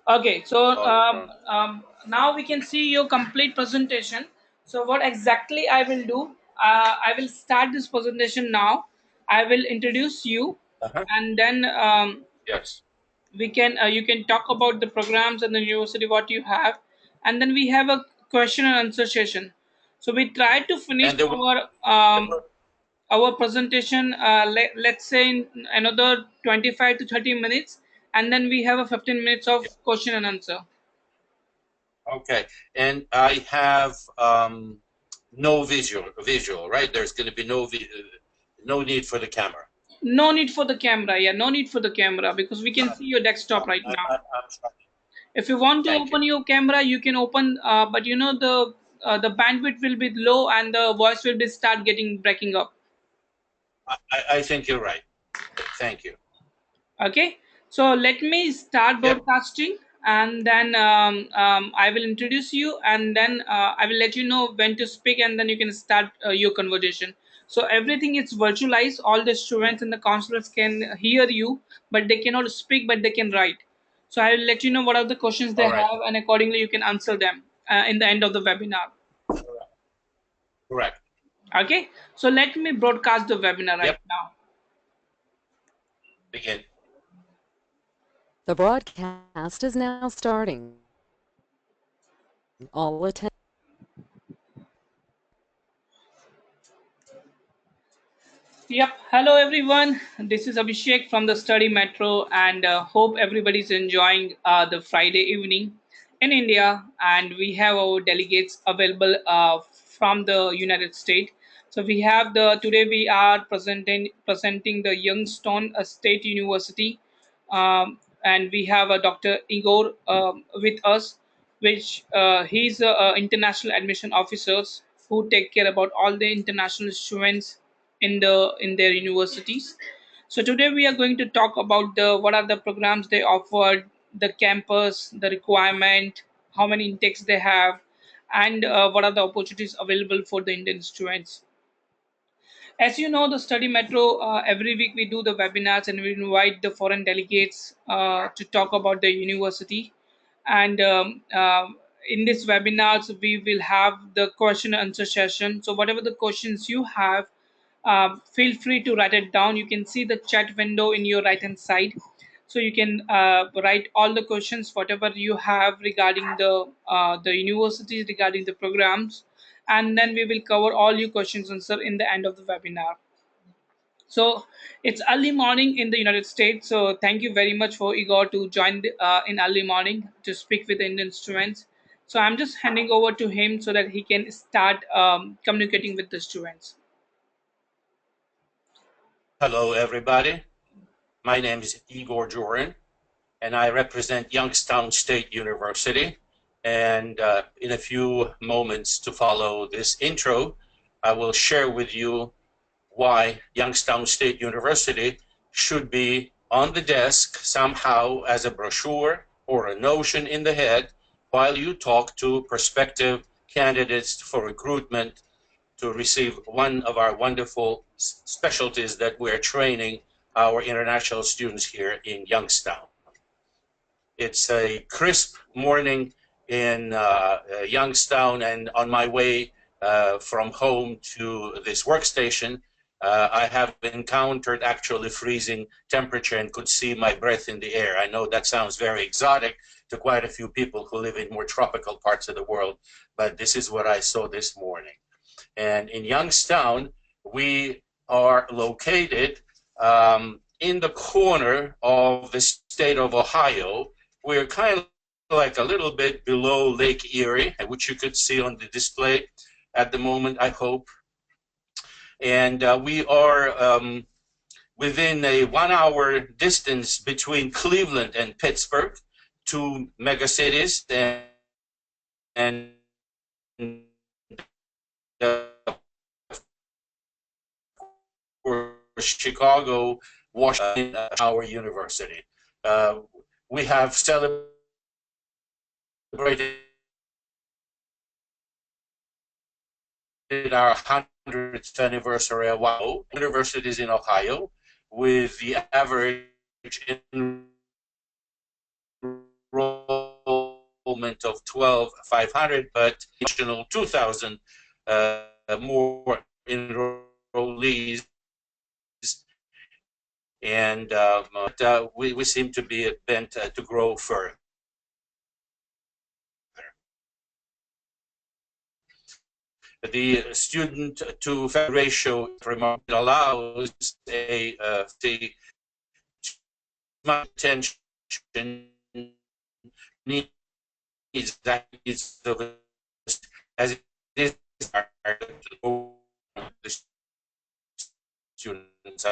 Okay, so Oh, now we can see your complete presentation. So what exactly I will do, I will start this presentation now. I will introduce you, uh-huh. and then Yes. we can you can talk about the programs and the university what you have, and then we have a question and answer session. So we try to finish And there will our presentation, let's say in another 25 to 30 minutes, and then we have a 15 minutes of yeah, question and answer. okay. And I have no visual, right? There's going to be no need for the camera. No need for the camera. Yeah, no need for the camera because we can see your desktop right now. I'm sorry. If you want to Thank you. open your camera, you can open, but you know the bandwidth will be low and the voice will be start getting breaking up. I think you're right. Thank you. Okay, so let me start Yep. broadcasting, and then I will introduce you, and then I will let you know when to speak, and then you can start your conversation. So everything is virtualized. All the students and the counselors can hear you, but they cannot speak, but they can write. So I will let you know what are the questions they All right. have, and accordingly you can answer them in the end of the webinar. Correct. Okay, so let me broadcast the webinar right Yep. now. Begin. The broadcast is now starting. All attend. Yep. Hello, everyone. This is Abhishek from the Study Metro, and hope everybody's enjoying the Friday evening in India. And we have our delegates available from the United States. So we have the today we are presenting the Youngstown State University, and we have a Dr. Igor with us, which he's a international admission officers who take care about all the international students in their universities. So today we are going to talk about the what are the programs they offered, the campus, the requirement, how many intakes they have, and what are the opportunities available for the Indian students. As you know, the Study Metro, every week we do the webinars and we invite the foreign delegates to talk about the university. And in this webinars, we will have the question and answer session. So whatever the questions you have, feel free to write it down. You can see the chat window in your right hand side. So you can write all the questions, whatever you have regarding the universities, regarding the programs, and then we will cover all your questions answer in the end of the webinar. So it's early morning in the United States. So thank you very much for Igor to join in early morning to speak with the Indian students. So I'm just handing over to him so that he can start communicating with the students. Hello, everybody. My name is Igor Jorin, and I represent Youngstown State University. And in a few moments to follow this intro, I will share with you why Youngstown State University should be on the desk somehow as a brochure or a notion in the head while you talk to prospective candidates for recruitment to receive one of our wonderful specialties that we're training our international students here in Youngstown. It's a crisp morning in Youngstown, and on my way from home to this workstation, I have encountered actually freezing temperature and could see my breath in the air. I know that sounds very exotic to quite a few people who live in more tropical parts of the world, but this is what I saw this morning. And in Youngstown, we are located in the corner of the state of Ohio. We're kind of like a little bit below Lake Erie, which you could see on the display at the moment, I hope. And we are within a 1 hour distance between Cleveland and Pittsburgh, two megacities, and Chicago, Washington, our university. We have celebrated our 100th anniversary a while. Universities in Ohio, with the average enrollment enrollment of 12,500, but additional 2,000 more enrollees. And we seem to be bent to grow further. The student to faculty ratio allows a attention needs that is as it is the students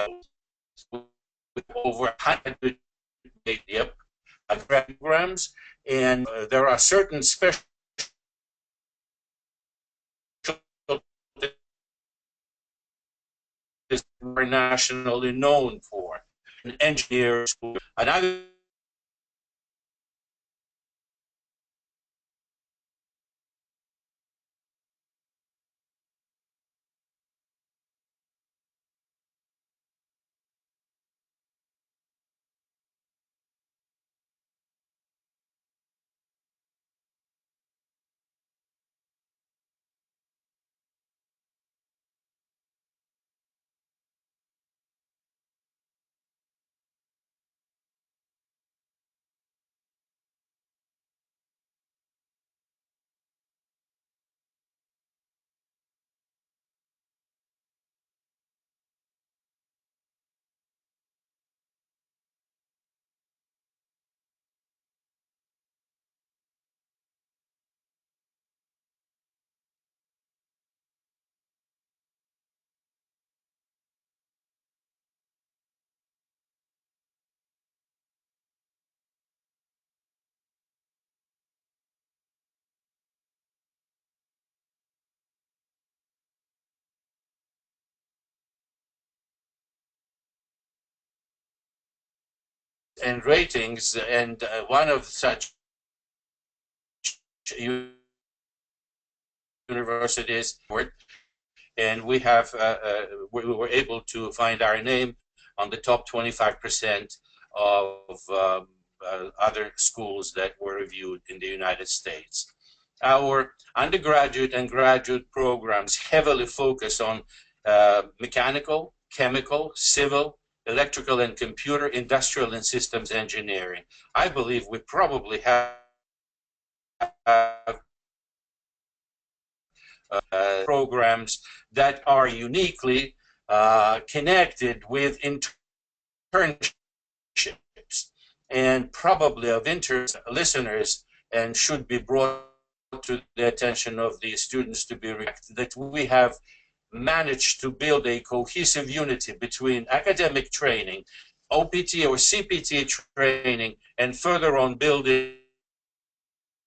with over 100 programs, and there are certain special we're nationally known for. An engineer school, another and ratings, and one of such universities, and we were able to find our name on the top 25% of other schools that were reviewed in the United States. Our undergraduate and graduate programs heavily focus on mechanical, chemical, civil, electrical and computer, industrial and systems engineering. I believe we probably have programs that are uniquely connected with internships and probably of interest listeners, and should be brought to the attention of the students to be that we have managed to build a cohesive unity between academic training, OPT or CPT training, and further on building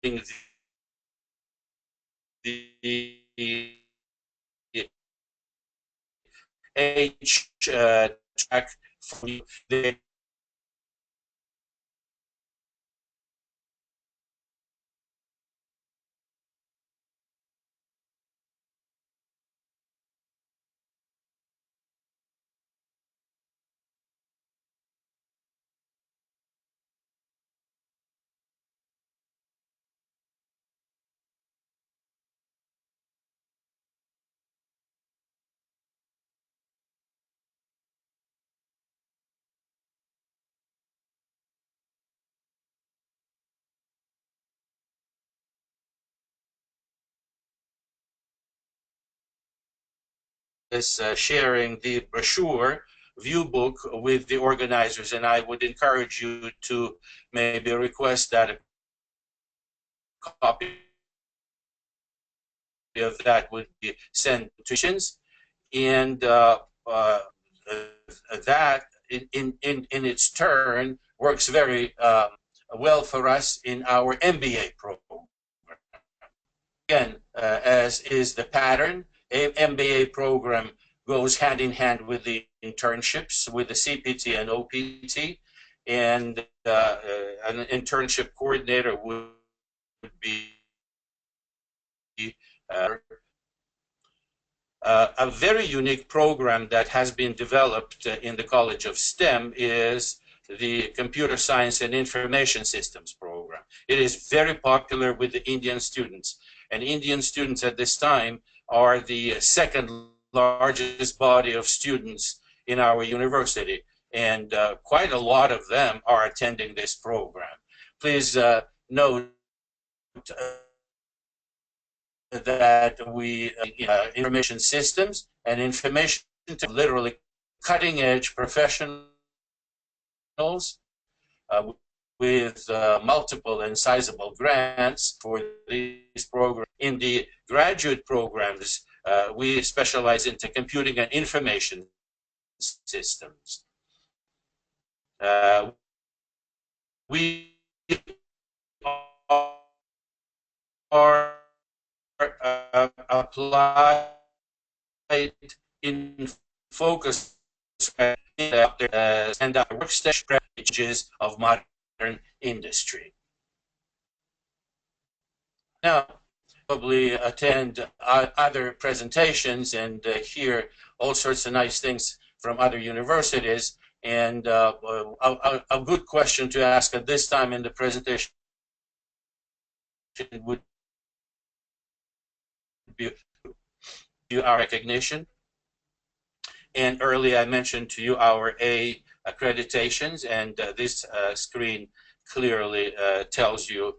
the H track for the is sharing the brochure view book with the organizers, and I would encourage you to maybe request that a copy of that would be sent to students, and that in its turn works very well for us in our MBA program. Again, as is the pattern, a MBA program goes hand in hand with the internships, with the CPT and OPT, and an internship coordinator would be a very unique program that has been developed in the College of STEM is the Computer Science and Information Systems program. It is very popular with the Indian students. And Indian students at this time are the second largest body of students in our university. And quite a lot of them are attending this program. Please note that we information systems and information literally cutting edge professionals with multiple and sizable grants for these programs. In the graduate programs, we specialize into computing and information systems. We are applied in focus and our workstation strategies of modern industry. Now, probably attend other presentations and hear all sorts of nice things from other universities. And a good question to ask at this time in the presentation would be our recognition. And earlier I mentioned to you our A accreditations, and this screen clearly tells you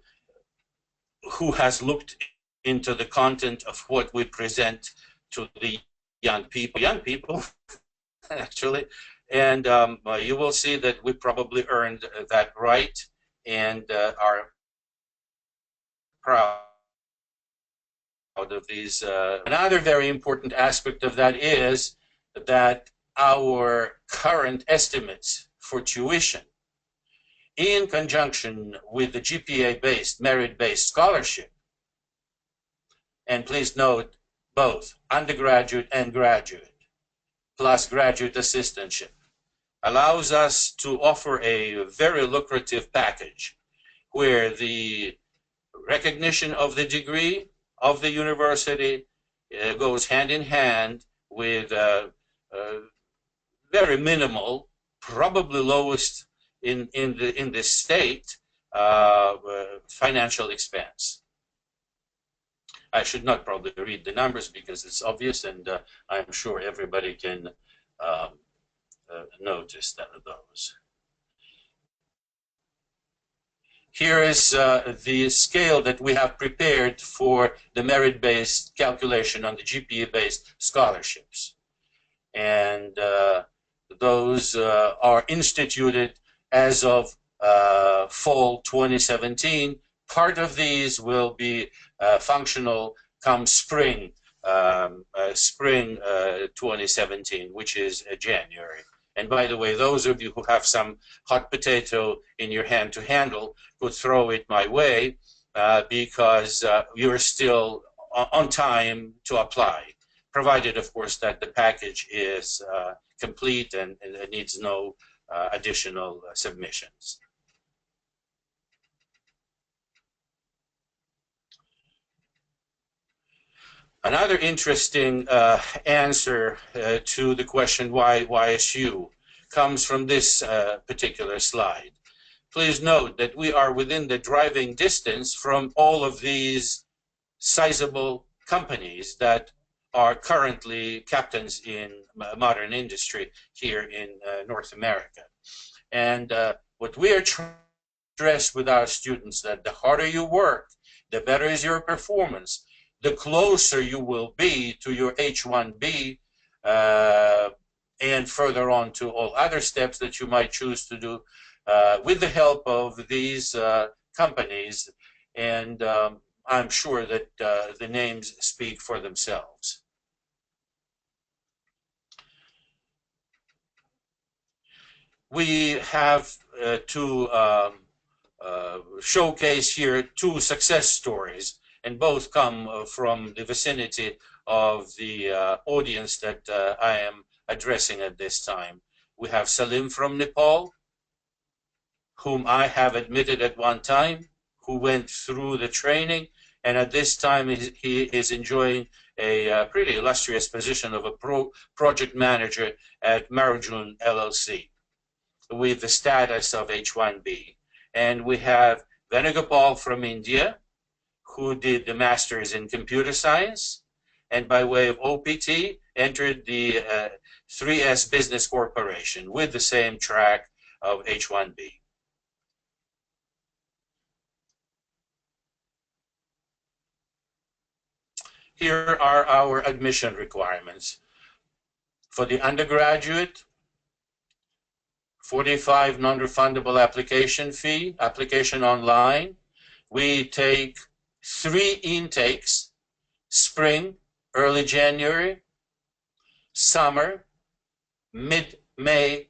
who has looked into the content of what we present to the young people actually. And you will see that we probably earned that right and are proud of these. Another very important aspect of that is that our current estimates for tuition, in conjunction with the GPA-based, merit-based scholarship, and please note both undergraduate and graduate, plus graduate assistantship, allows us to offer a very lucrative package where the recognition of the degree of the university goes hand in hand with very minimal, probably lowest in the state financial expense. I should not probably read the numbers because it's obvious, and I'm sure everybody can notice those. Here is the scale that we have prepared for the merit-based calculation on the GPA-based scholarships. And those are instituted as of fall 2017. Part of these will be functional come spring 2017, which is January. And by the way, those of you who have some hot potato in your hand to handle could throw it my way because you're still on time to apply, provided, of course, that the package is complete and needs no additional submissions. Another interesting answer to the question why YSU comes from this particular slide. Please note that we are within the driving distance from all of these sizable companies that are currently captains in modern industry here in North America. And what we are trying to stress with our students that the harder you work, the better is your performance, the closer you will be to your H-1B and further on to all other steps that you might choose to do with the help of these companies. And I'm sure that the names speak for themselves. We have to showcase here two success stories, and both come from the vicinity of the audience that I am addressing at this time. We have Salim from Nepal, whom I have admitted at one time, who went through the training, and at this time he is enjoying a pretty illustrious position of a project manager at Marujun LLC with the status of H-1B. And we have Venugopal from India, who did the master's in computer science, and by way of OPT, entered the 3S Business Corporation with the same track of H-1B. Here are our admission requirements. For the undergraduate, 45 non-refundable application fee, application online. We take 3 intakes: spring, early January, summer, mid-May,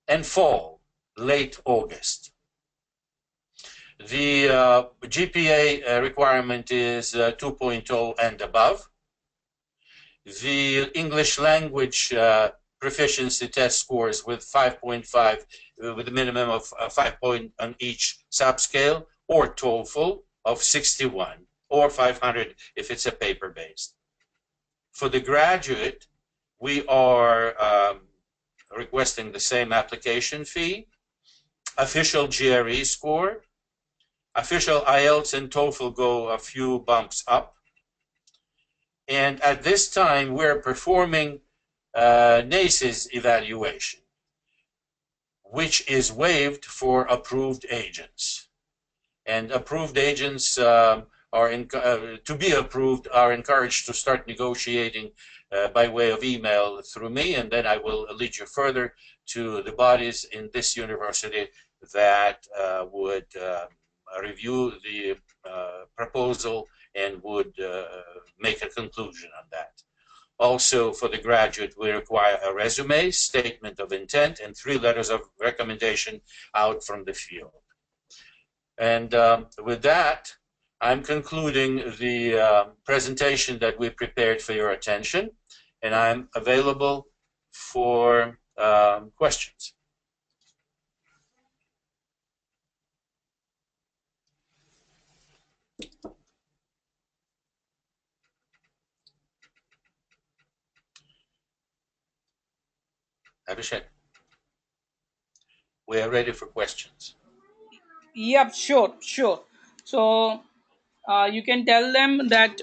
and fall, late August. The GPA requirement is 2.0 and above. The English language proficiency test scores with 5.5, with a minimum of 5 points on each subscale, or TOEFL of 61, or 500 if it's a paper-based. For the graduate, we are requesting the same application fee, official GRE score, official IELTS and TOEFL go a few bumps up. And at this time, we're performing NACE's evaluation, which is waived for approved agents. And approved agents to be approved are encouraged to start negotiating by way of email through me, and then I will lead you further to the bodies in this university that would review the proposal and would make a conclusion on that. Also, for the graduate, we require a resume, statement of intent, and 3 letters of recommendation out from the field. And with that, I'm concluding the presentation that we prepared for your attention, and I'm available for questions. Abhishek, we are ready for questions. Yep, sure. So you can tell them that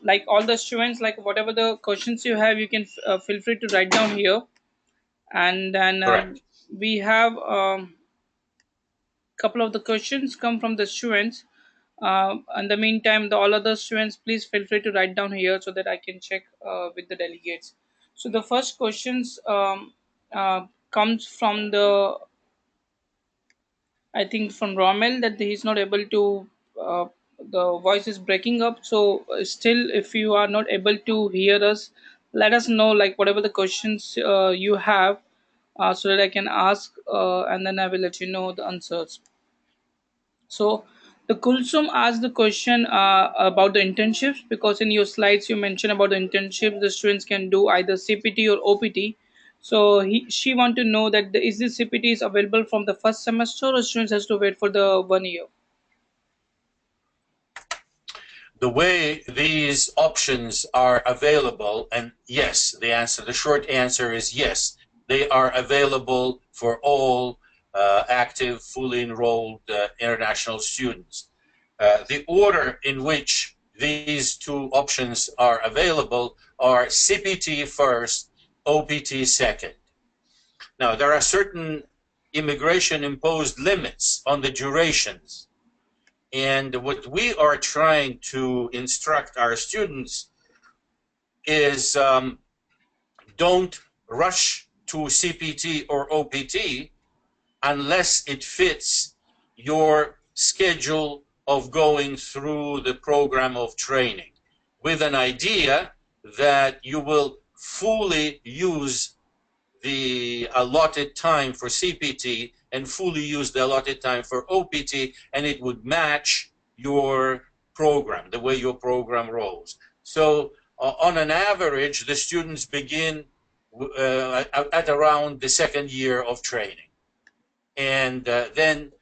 like all the students, like whatever the questions you have, you can feel free to write down here, and then Correct. we have couple of the questions come from the students. In the meantime, all other students, please feel free to write down here so that I can check with the delegates. So the first questions comes from I think from Rommel, that he's not able to. The voice is breaking up. So still, if you are not able to hear us, let us know, like whatever the questions you have, so that I can ask, and then I will let you know the answers. So the Kulsum asked the question about the internships, because in your slides you mentioned about the internships the students can do either CPT or OPT. So she want to know that is this CPT is available from the first semester, or students has to wait for the 1 year? The way these options are available, and yes, the short answer is yes, they are available for all active, fully enrolled international students. The order in which these 2 options are available are CPT first, OPT second. Now, there are certain immigration-imposed limits on the durations. And what we are trying to instruct our students is don't rush to CPT or OPT unless it fits your schedule of going through the program of training, with an idea that you will fully use the allotted time for CPT and fully use the allotted time for OPT, and it would match your program, the way your program rolls. So on an average, the students begin at around the 2nd year of training. And then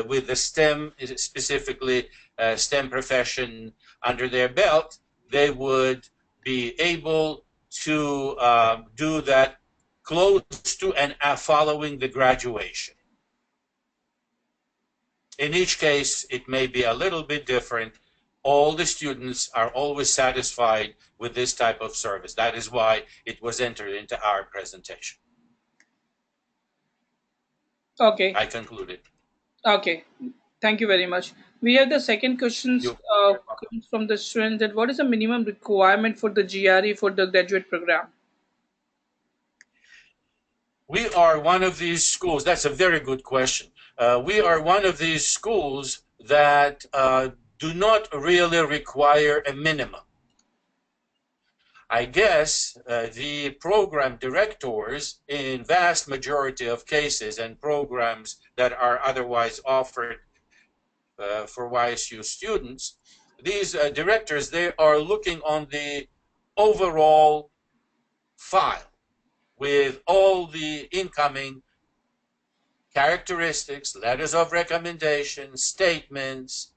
with the STEM, specifically STEM profession under their belt, they would be able to do that close to and following the graduation. In each case, it may be a little bit different. All the students are always satisfied with this type of service. That is why it was entered into our presentation. Okay. I concluded. Okay. Thank you very much. We have the second questions comes from the student that what is the minimum requirement for the GRE for the graduate program? We are one of these schools. That's a very good question. We are one of these schools that do not really require a minimum. I guess the program directors in vast majority of cases and programs that are otherwise offered for YSU students, these directors, they are looking on the overall file with all the incoming characteristics, letters of recommendation, statements,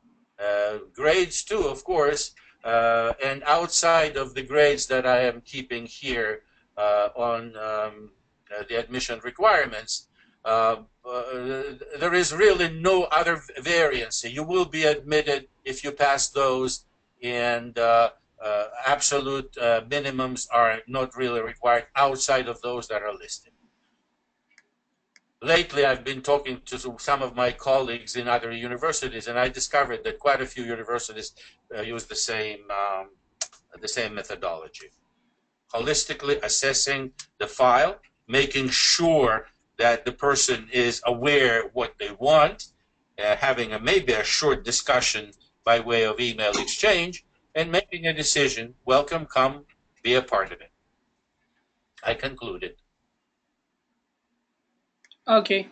grades too, of course, and outside of the grades that I am keeping here on the admission requirements, there is really no other variance. You will be admitted if you pass those, and absolute minimums are not really required outside of those that are listed. Lately, I've been talking to some of my colleagues in other universities, and I discovered that quite a few universities use the same methodology. Holistically assessing the file, making sure that the person is aware what they want, having maybe a short discussion by way of email exchange, and making a decision. Welcome, come, be a part of it. I concluded. Okay.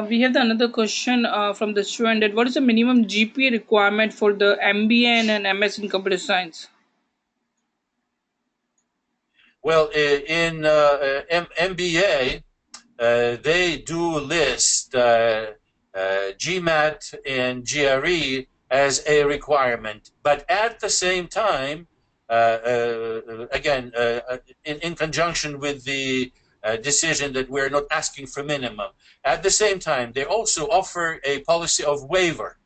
We have another question from the student that what is the minimum GPA requirement for the MBA and MS in computer science? Well, in MBA, they do list GMAT and GRE as a requirement, but at the same time, again, in conjunction with the decision that we're not asking for minimum, at the same time, they also offer a policy of waiver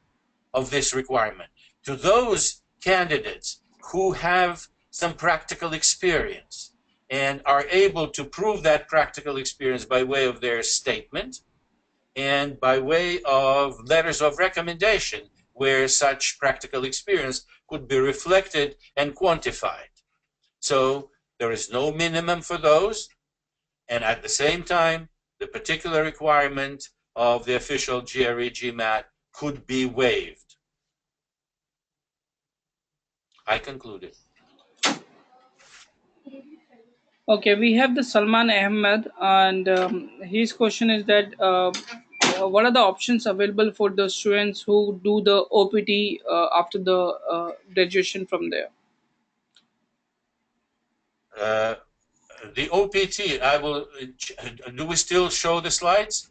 of this requirement to those candidates who have some practical experience and are able to prove that practical experience by way of their statement and by way of letters of recommendation where such practical experience could be reflected and quantified. So there is no minimum for those, and at the same time, the particular requirement of the official GRE GMAT could be waived. I concluded. Okay, we have the Salman Ahmed, and his question is that what are the options available for the students who do the OPT after the graduation from there? The OPT, I will, do we still show the slides?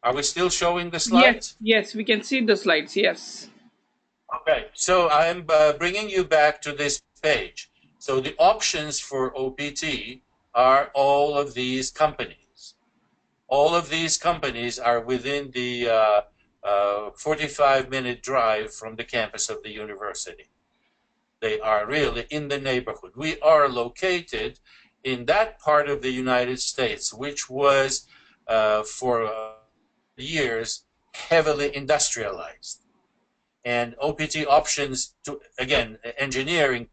Are we still showing the slides? Yes, we can see the slides, yes. Okay, so I'm bringing you back to this page. So the options for OPT are all of these companies. All of these companies are within the 45-minute drive from the campus of the university. They are really in the neighborhood. We are located in that part of the United States, which was for years heavily industrialized. And OPT options to, again, engineering,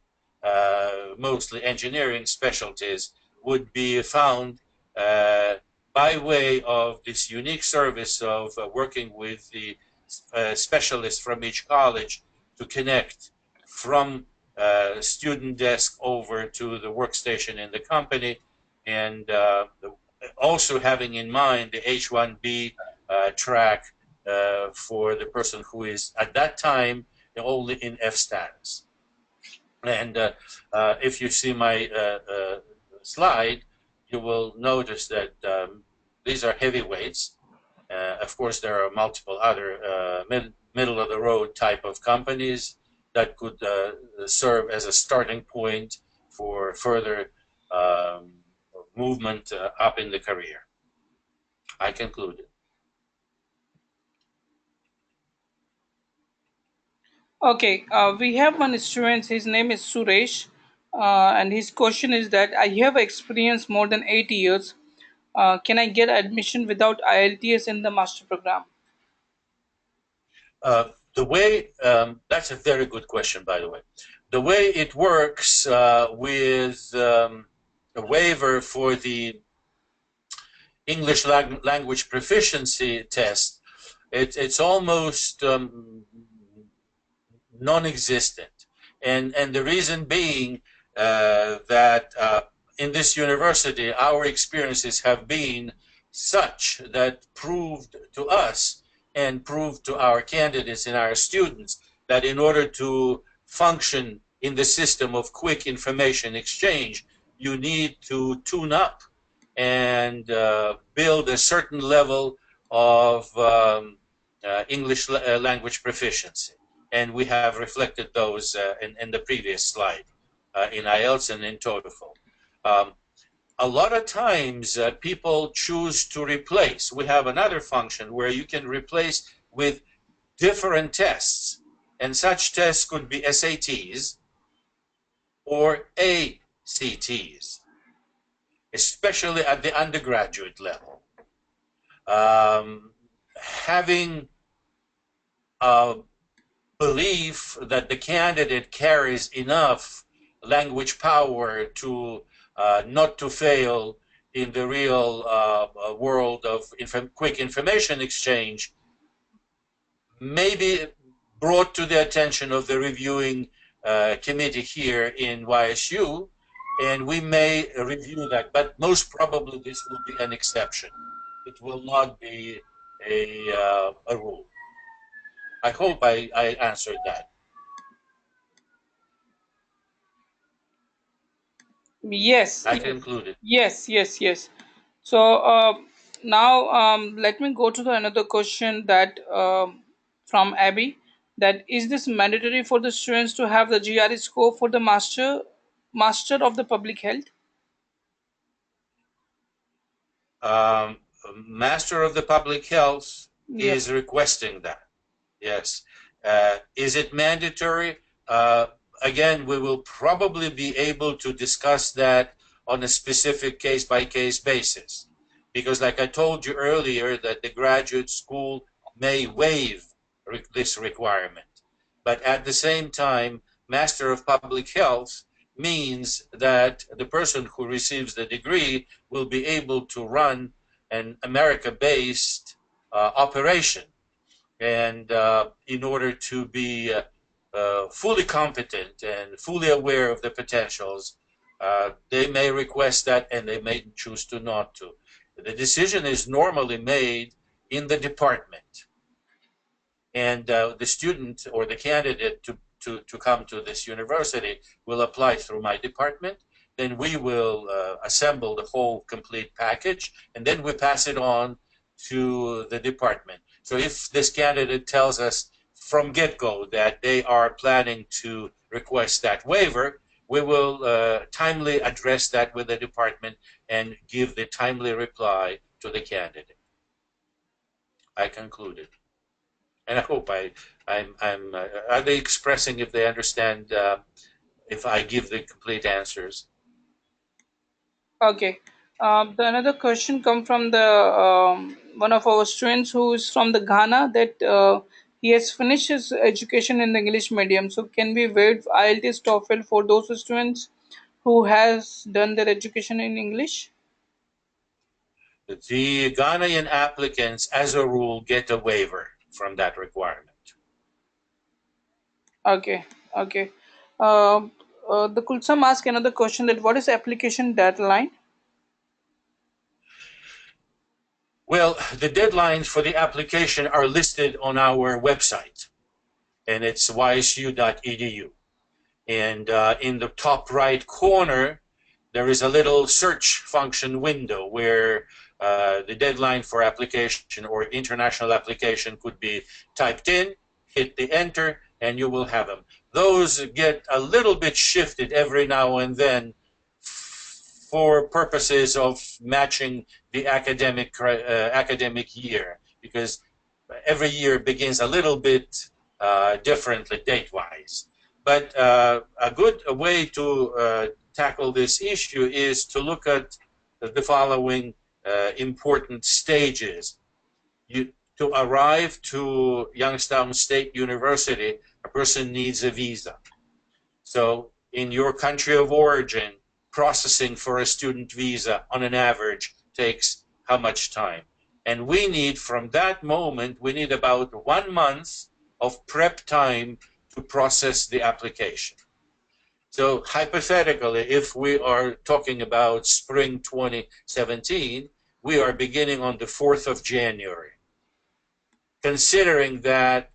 mostly engineering specialties, would be found by way of this unique service of working with the specialists from each college to connect from student desk over to the workstation in the company, and also having in mind the H-1B track for the person who is at that time only in F status. And if you see my slide, you will notice that these are heavyweights. Of course, there are multiple other middle of the road type of companies that could serve as a starting point for further movement up in the career. I concluded. Okay, we have one student. His name is Suresh, and his question is that I have experience more than 8 years. Can I get admission without IELTS in the master program? The way, that's a very good question, by the way. The way it works with a waiver for the English language proficiency test, it's almost non-existent. And the reason being that in this university, our experiences have been such that proved to us and proved to our candidates and our students that in order to function in the system of quick information exchange, you need to tune up and build a certain level of English language proficiency. And we have reflected those in the previous slide in IELTS and in TOEFL. A lot of times people choose to replace. We have another function where you can replace with different tests, and such tests could be SATs or ACTs, especially at the undergraduate level. Having a belief that the candidate carries enough language power to not to fail in the real world of quick information exchange may be brought to the attention of the reviewing committee here in YSU, and we may review that, but most probably this will be an exception. It will not be a rule. I hope I answered that. Yes, I yes, concluded. yes. So now let me go to the another question that from Abby. That is this mandatory for the students to have the GRE score for the master of the public health? Um, Master of the Public Health Yep. is requesting that. Yes. Is it mandatory? Again, we will probably be able to discuss that on a specific case-by-case basis. Because like I told you earlier, that the graduate school may waive this requirement. But at the same time, Master of Public Health means that the person who receives the degree will be able to run an America-based operation. And in order to be fully competent and fully aware of the potentials, they may request that and they may choose to not to. The decision is normally made in the department. And the student or the candidate to come to this university will apply through my department. Then we will assemble the whole complete package, and then we pass it on to the department. So if this candidate tells us from get-go that they are planning to request that waiver, we will timely address that with the department and give the timely reply to the candidate. I concluded. And I hope are they expressing if they understand if I give the complete answers? Okay. The another question come from the one of our students who is from the Ghana that he has finished his education in the English medium. So can we waive IELTS TOEFL for those students who has done their education in English? The Ghanaian applicants, as a rule, get a waiver from that requirement. Okay. Okay. The Kulsam asked another question that what is application deadline? Well, the deadlines for the application are listed on our website, and it's ysu.edu. And in the top right corner, there is a little search function window where the deadline for application or international application could be typed in, hit the enter, and you will have them. Those get a little bit shifted every now and then for purposes of matching the academic year, because every year begins a little bit differently date-wise. But a good way to tackle this issue is to look at the following important stages. To arrive to Youngstown State University, a person needs a visa. So in your country of origin, processing for a student visa on an average takes how much time? And we need, from that moment, we need about 1 month of prep time to process the application. So hypothetically, if we are talking about spring 2017, we are beginning on the 4th of January. Considering that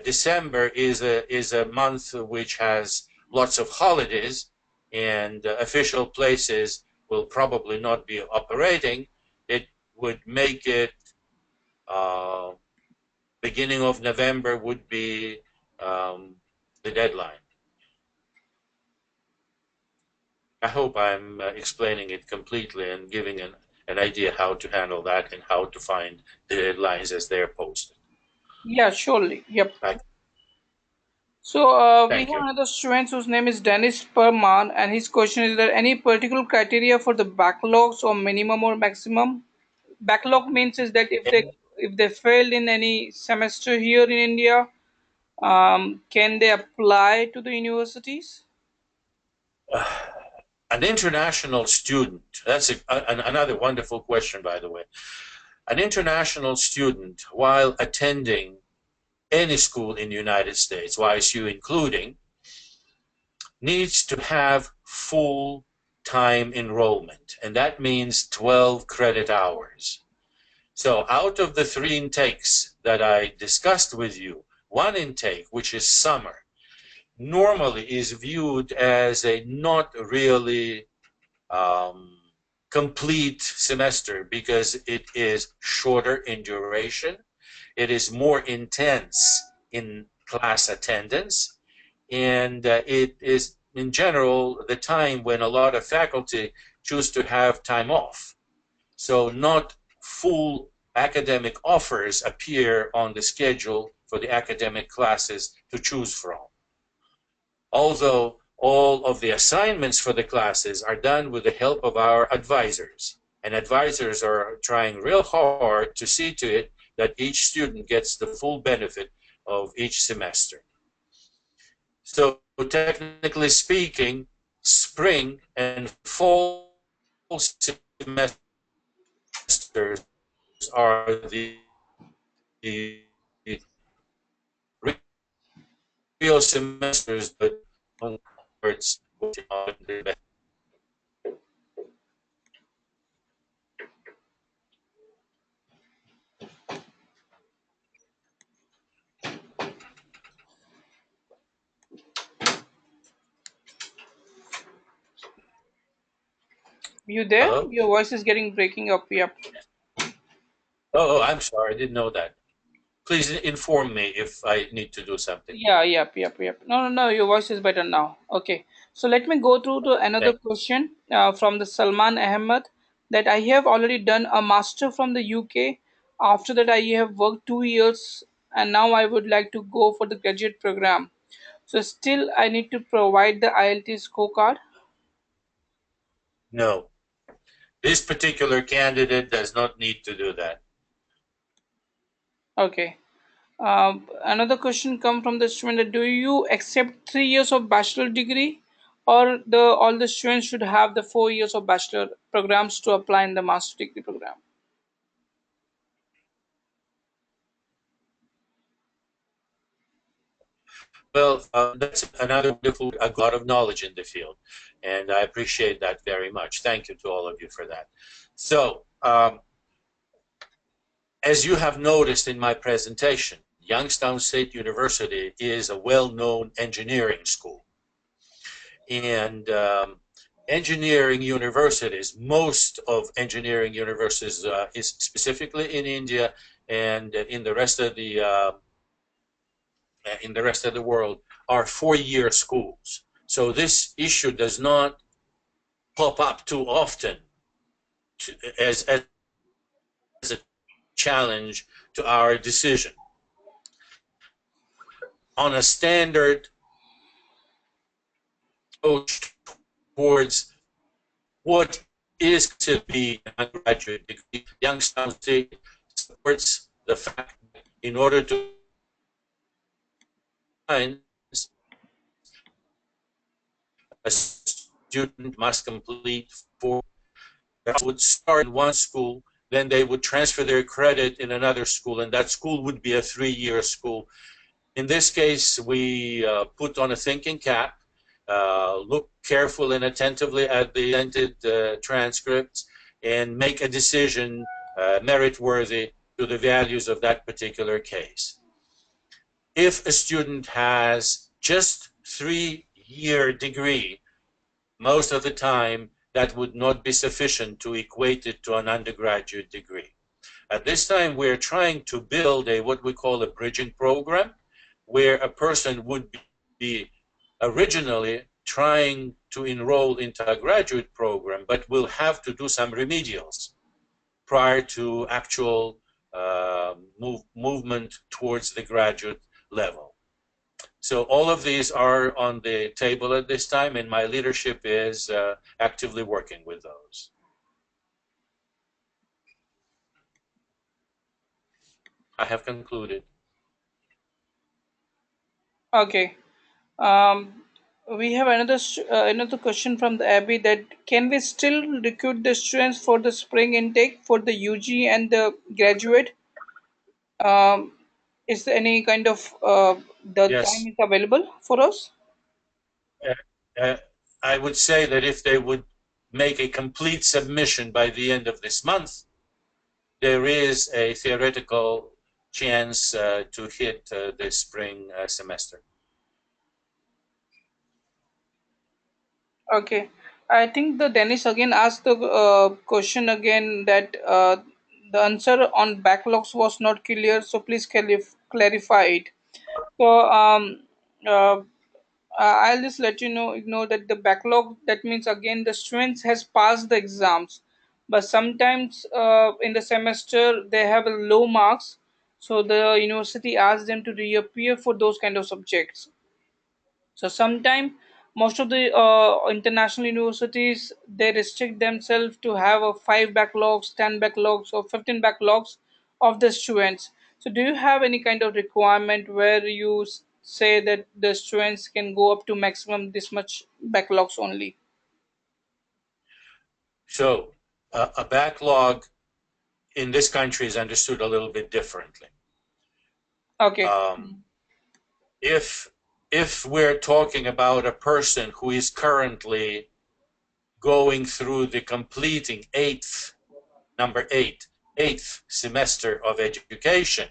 December is a month which has lots of holidays and official places will probably not be operating, it would make it beginning of November would be the deadline. I hope I'm explaining it completely and giving an idea how to handle that and how to find the deadlines as they're posted. Yeah, surely. Yep. Right. So we Thank have you. another student whose name is Dennis Perman, and his question is: there any particular criteria for the backlogs, or minimum or maximum? Backlog means is that if they failed in any semester here in India, can they apply to the universities? An international student, that's another wonderful question, by the way. An international student, while attending any school in the United States, YSU including, needs to have full-time enrollment, and that means 12 credit hours. So out of the 3 intakes that I discussed with you, one intake, which is summer, normally is viewed as a not really complete semester because it is shorter in duration, it is more intense in class attendance, and it is in general the time when a lot of faculty choose to have time off. So not full academic offers appear on the schedule for the academic classes to choose from. Although all of the assignments for the classes are done with the help of our advisors, and advisors are trying real hard to see to it that each student gets the full benefit of each semester. So technically speaking, spring and fall semesters are the real semesters, but onwards. You there? Hello? Your voice is getting breaking up. Yep. Oh, I'm sorry, I didn't know that. Please inform me if I need to do something. Yeah, yep. No, no, no, your voice is better now. Okay. So let me go through to another Thank question from the Salman Ahmed, that I have already done a master from the UK. After that, I have worked 2 years, and now I would like to go for the graduate program. So still, I need to provide the IELTS scorecard. No, this particular candidate does not need to do that. Okay. Another question come from the student that do you accept 3 years of bachelor degree, or the all the students should have the 4 years of bachelor programs to apply in the master degree program? Well, that's another wonderful, a lot of knowledge in the field, and I appreciate that very much. Thank you to all of you for that. So, as you have noticed in my presentation, Youngstown State University is a well-known engineering school. And engineering universities, most of engineering universities is specifically in India and in the rest of the world are 4-year schools. So this issue does not pop up too often as a challenge to our decision. on a standard approach towards what is to be an undergraduate degree. Youngstown State supports the fact that in order to find a student must complete four, would start in one school, then they would transfer their credit in another school, and that school would be a 3-year school. In this case, we put on a thinking cap, look careful and attentively at the presented transcripts, and make a decision merit-worthy to the values of that particular case. If a student has just 3-year degree, most of the time that would not be sufficient to equate it to an undergraduate degree. At this time, we're trying to build what we call a bridging program, where a person would be originally trying to enroll into a graduate program, but will have to do some remedials prior to actual movement towards the graduate level. So all of these are on the table at this time, and my leadership is actively working with those. I have concluded. Okay. Um, we have another question from the Abby, that can we still recruit the students for the spring intake for the UG and the graduate? Um, is there any kind of the time Yes. is available for us? Uh, I would say that if they would make a complete submission by the end of this month, there is a theoretical chance to hit the spring semester. Okay. I think the Dennis again asked the question again, that the answer on backlogs was not clear, so please clarify it. So uh, I'll just let you know that the backlog, that means again the students has passed the exams, but sometimes in the semester they have low marks, so the university asks them to reappear for those kind of subjects. So sometimes most of the international universities, they restrict themselves to have a 5 backlogs, 10 backlogs, or 15 backlogs of the students. So do you have any kind of requirement where you say that the students can go up to maximum this much backlogs only? So a backlog in this country is understood a little bit differently. Okay. If we're talking about a person who is currently going through the completing eighth semester of education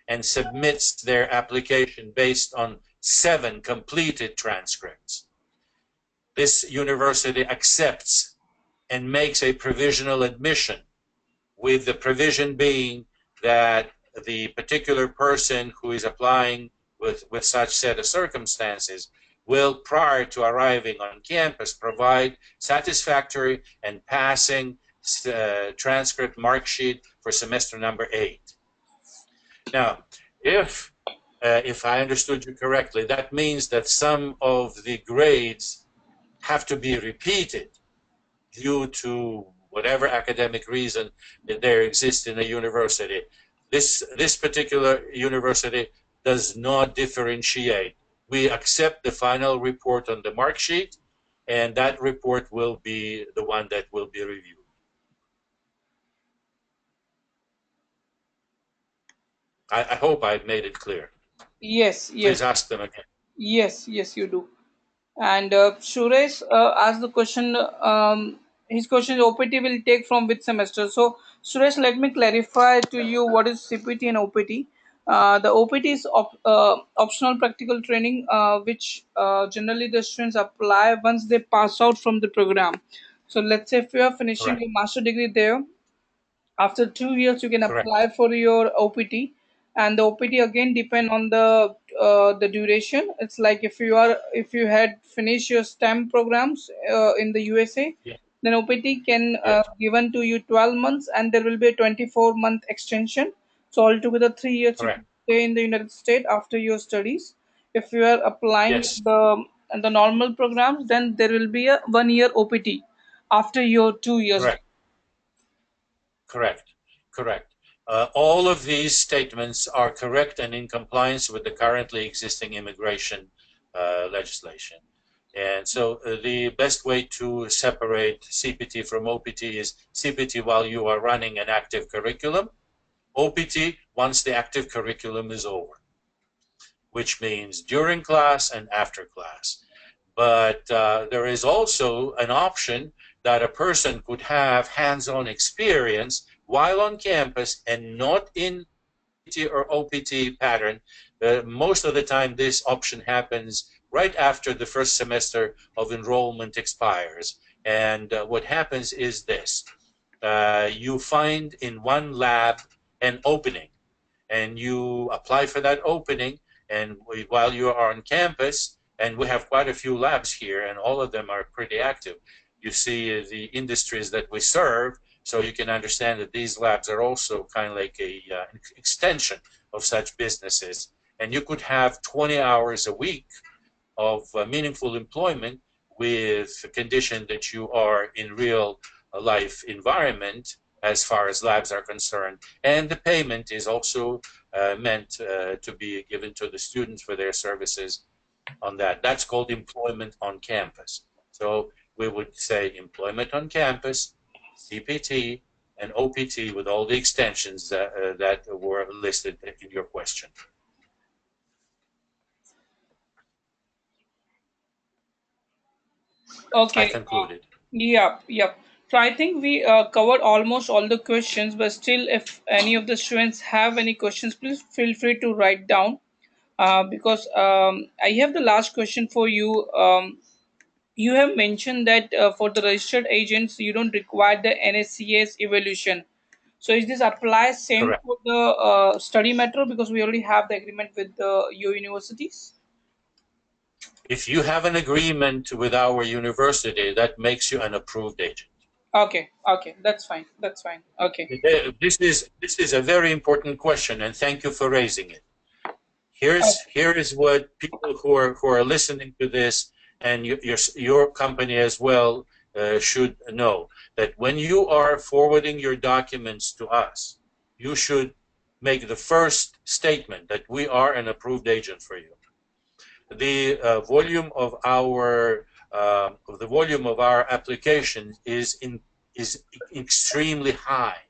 and submits their application based on 7 completed transcripts, this university accepts and makes a provisional admission, with the provision being that the particular person who is applying with such set of circumstances will, prior to arriving on campus, provide satisfactory and passing transcript mark sheet for semester number 8. Now, if I understood you correctly, that means that some of the grades have to be repeated due to whatever academic reason that there exists in a university. This particular university does not differentiate. We accept the final report on the mark sheet, and that report will be the one that will be reviewed. I hope I've made it clear. Yes, Please yes, ask them again. yes, you do. And Suresh asked the question. His question is, OPT will take from which semester? So Suresh, let me clarify to you what is CPT and OPT. The OPT is optional practical training, which generally the students apply once they pass out from the program. So let's say if you are finishing Correct. your master degree there, after 2 years you can Correct. apply for your OPT, and the OPT again depend on the duration. It's like if you had finished your STEM programs in the USA, Yeah. then OPT can Yes. given to you 12 months, and there will be a 24-month extension. So altogether 3 years you Correct. can stay in the United States after your studies. If you are applying Yes, the normal programs, then there will be a 1 year OPT after your 2 years. correct, correct, correct. All of these statements are correct and in compliance with the currently existing immigration legislation. And so the best way to separate CPT from OPT is CPT while you are running an active curriculum, OPT once the active curriculum is over, which means during class and after class. But there is also an option that a person could have hands-on experience while on campus and not in PT or OPT pattern. Most of the time, this option happens right after the first semester of enrollment expires. And what happens is this. You find in one lab an opening, and you apply for that opening, and while you are on campus, and we have quite a few labs here, and all of them are pretty active. You see the industries that we serve, so you can understand that these labs are also kind of like an extension of such businesses. And you could have 20 hours a week of meaningful employment with the condition that you are in real life environment as far as labs are concerned. And the payment is also meant to be given to the students for their services on that. That's called employment on campus. So we would say employment on campus, CPT, and OPT with all the extensions that were listed in your question. I Okay. concluded. Yep, yep. So I think we covered almost all the questions, but still, if any of the students have any questions, please feel free to write down. Because I have the last question for you. You have mentioned that for the registered agents, you don't require the NSCS evaluation. So is this apply same Correct. for the study metro, because we already have the agreement with the your universities? If you have an agreement with our university, that makes you an approved agent. Okay, okay, that's fine. That's fine. Okay, This is a very important question, and thank you for raising it. Here is what people who are listening to this, and your company as well, should know, that when you are forwarding your documents to us, you should make the first statement that we are an approved agent for you. The volume of our application is extremely high,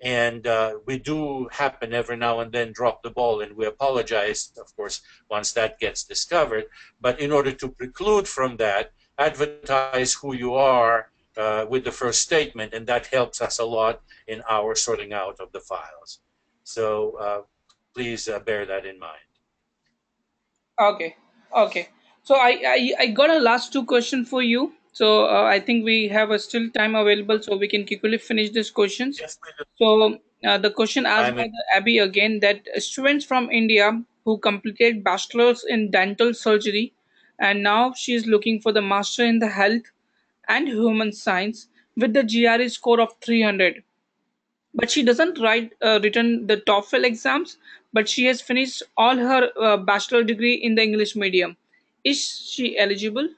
and we do happen every now and then drop the ball, and we apologize, of course, once that gets discovered. But in order to preclude from that, advertise who you are with the first statement, and that helps us a lot in our sorting out of the files. So please bear that in mind. okay, okay. So I got a last two question for you. So I think we have a still time available, so we can quickly finish these questions. Yes, please. So the question asked I'm by the Abby again, that students from India who completed bachelor's in dental surgery, and now she is looking for the master in the health and human science with the GRE score of 300. But she doesn't written the TOEFL exams, but she has finished all her bachelor degree in the English medium. Is she eligible?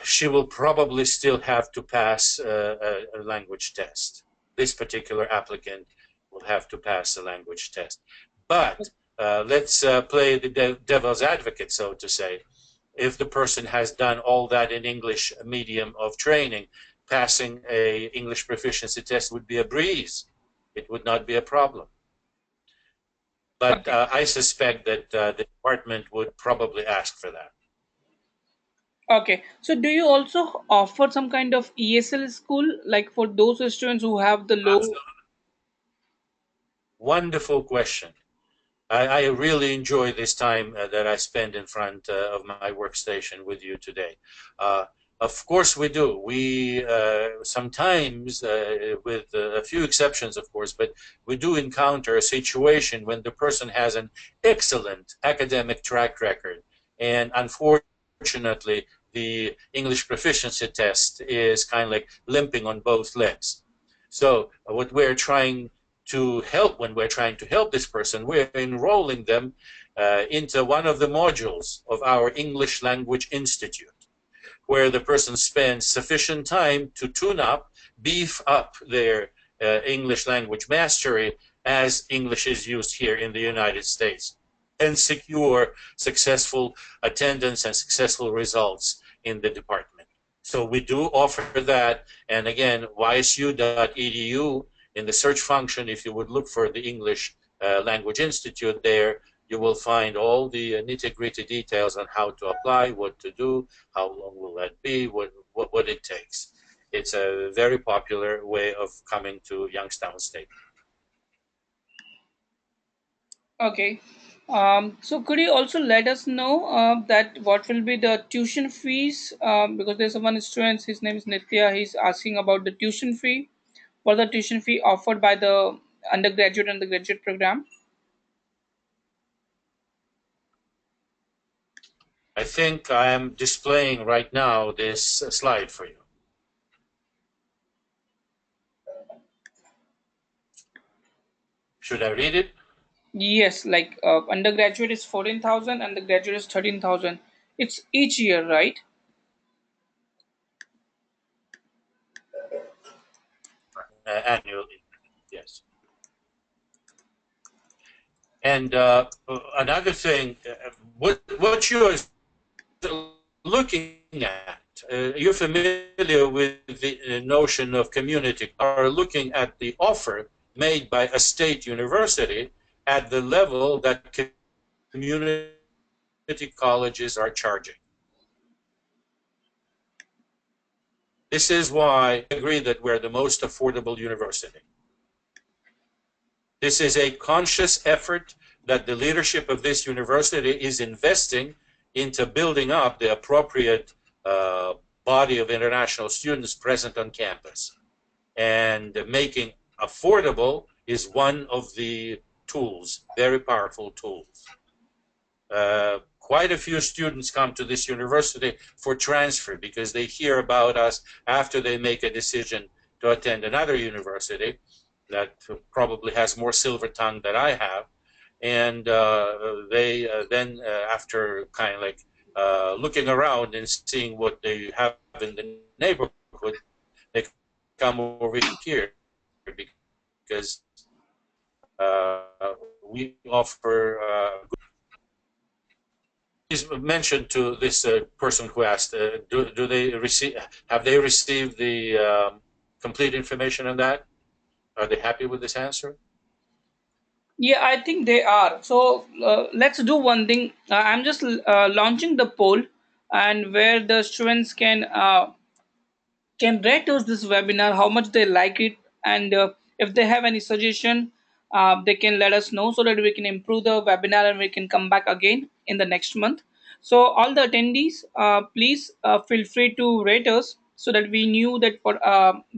She will probably still have to pass a language test. This particular applicant will have to pass a language test. But let's play the devil's advocate, so to say. If the person has done all that in English medium of training, passing a English proficiency test would be a breeze. It would not be a problem. But Okay. I suspect that the department would probably ask for that. Okay. So do you also offer some kind of ESL school, like for those students who have the low? Wonderful question. I really enjoy this time that I spend in front of my workstation with you today. Of course we do. We sometimes, with a few exceptions of course, but we do encounter a situation when the person has an excellent academic track record, and unfortunately the English proficiency test is kind of like limping on both legs. So what we're trying to help, when we're trying to help this person, we're enrolling them into one of the modules of our English Language Institute, where the person spends sufficient time to tune up, beef up their English language mastery as English is used here in the United States, and secure successful attendance and successful results in the department. So we do offer that, and again, ysu.edu, in the search function, if you would look for the English Language Institute there, you will find all the nitty-gritty details on how to apply, what to do, how long will that be, what it takes. It's a very popular way of coming to Youngstown State. Okay. So could you also let us know that what will be the tuition fees? Because there's one student, his name is Nitya, he's asking about the tuition fee. What the tuition fee offered by the undergraduate and the graduate program? I think I'm displaying right now this slide for you. Should I read it? Yes, like undergraduate is 14,000 and the graduate is 13,000. It's each year, right? Annually, yes. And another thing, what you're looking at, you're familiar with the notion of community, are looking at the offer made by a state university at the level that community colleges are charging. This is why I agree that we're the most affordable university. This is a conscious effort that the leadership of this university is investing into building up the appropriate body of international students present on campus. And making affordable is one of the tools, very powerful tools. Quite a few students come to this university for transfer because they hear about us after they make a decision to attend another university that probably has more silver tongue than I have. And they then, after kind of like looking around and seeing what they have in the neighborhood, they come over here because we offer Please mention to this person who asked, do they receive? Have they received the complete information on that? Are they happy with this answer? Yeah, I think they are. So let's do one thing. I'm just launching the poll, and where the students can rate us this webinar, how much they like it, and if they have any suggestion, they can let us know so that we can improve the webinar and we can come back again in the next month. So all the attendees, please feel free to rate us so that we knew that what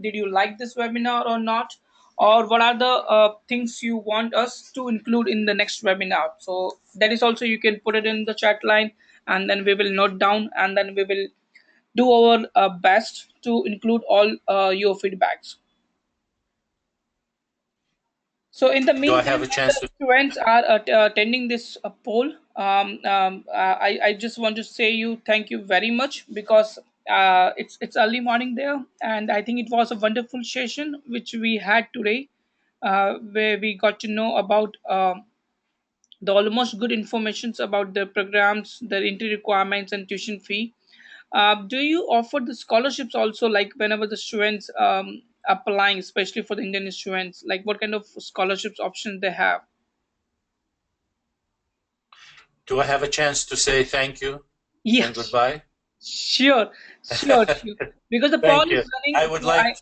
did you like this webinar or not, or what are the things you want us to include in the next webinar. So that is also, you can put it in the chat line, and then we will note down, and then we will do our best to include all your feedbacks. So in the Do I have meantime, a while chance the to? students are attending this poll, I just want to say you thank you very much, because it's early morning there, and I think it was a wonderful session which we had today, where we got to know about the almost good informations about the programs, the entry requirements, and tuition fee. Do you offer the scholarships also, like whenever the students applying, especially for the Indian students, like what kind of scholarships options they have? Do I have a chance to say thank you and Yes, goodbye? sure, sure. Because the poll Thank is you. running, I would so I like.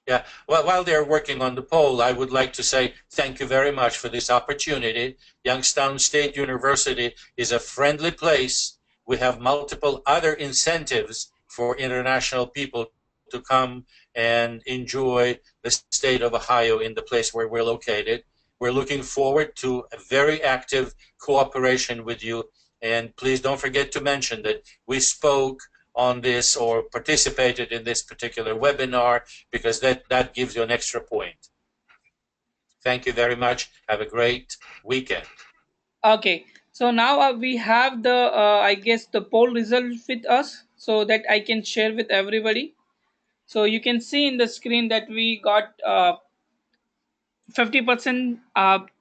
Yeah, well, while they're working on the poll, I would like to say thank you very much for this opportunity. Youngstown State University is a friendly place. We have multiple other incentives for international people to come and enjoy the state of Ohio in the place where we're located. We're looking forward to a very active cooperation with you. And please don't forget to mention that we spoke on this or participated in this particular webinar, because that gives you an extra point. Thank you very much. Have a great weekend. Okay, so now we have the I guess the poll result with us, so that I can share with everybody. So you can see in the screen that we got 50%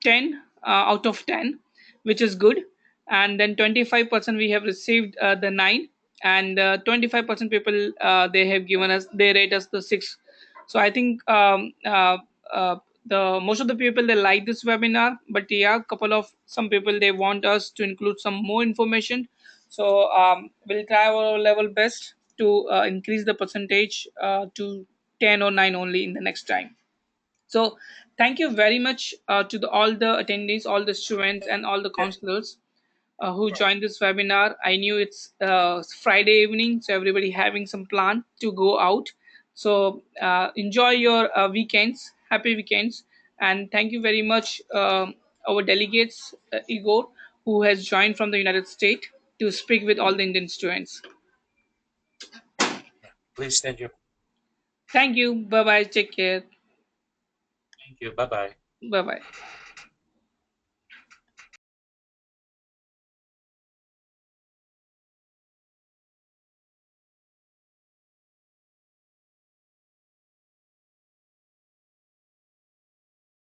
10 out of 10, which is good. And then 25% we have received the 9, and 25% people they have given us, they rate us the 6. So I think the most of the people they like this webinar, but yeah, couple of some people they want us to include some more information. So we'll try our level best to increase the percentage to 10 or 9 only in the next time. So thank you very much to all the attendees, all the students, and all the counselors who joined this webinar. I knew it's Friday evening, so everybody having some plan to go out. So enjoy your weekends, happy weekends, and thank you very much, our delegates, Igor, who has joined from the United States to speak with all the Indian students. Please stand your. Thank you. Bye bye. Take care. Thank you. Bye bye. Bye bye.